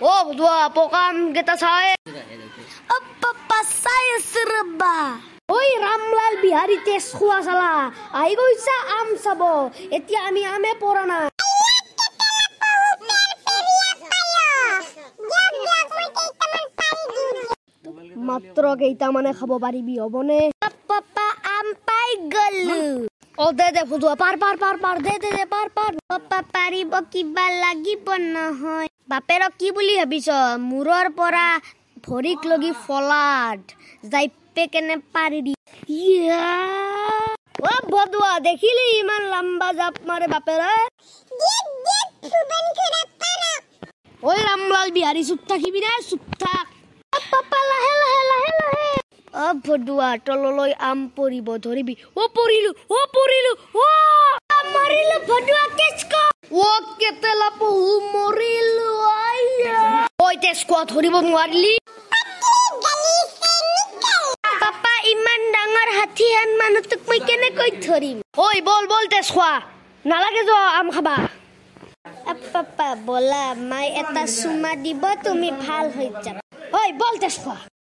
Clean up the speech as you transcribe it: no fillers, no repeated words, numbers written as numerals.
ও বদুয়া পোকা আম কেটা চায় পাপা চাই ৰবা ওই ৰামলাল বিহাৰী তেজ খোৱা চালা আহি গৈছা আম চাব এতিয়া আমি আমে পৰা না মাত্ৰ কেইটা মানে খাব পাৰিবি হবনে পাপা আম পাই গলো ও দে ফুটুৱা পাৰ দে পাৰ পাপা পাৰিব কিবা লাগিব নহয় বাপেৰক কি বুলি ভাবিছ মূৰৰ পৰা ভৰিক লগি ফলাট যাই পেকেনে পাৰি দি ও বদুৱা দেখিলি ইমান লম্বা জাপ মাৰে বাপেৰে ওই ৰামলাল বিহাৰী চুপ থাকিবি না চুপ থাক পাপা লাহে ও বদুৱা তললৈ আম পৰিব ধৰিবি ও পৰিলো ও মৰিলো বদুৱা কেচকো ও কেতেলা পহু মৰিলো আইয়া ওই তেজকো ধৰিব নোৱাৰিলি পাপা ইমান ডাঙৰ হাতী হেন মানুহটোক মই কেনেকৈ ধৰিম ওই বল তেজকো নালাগে যা আম খাবা পাপা বলা মাই এটা চুমা দিব তুমি ভাল হৈ যাবা ওই বল তেজকো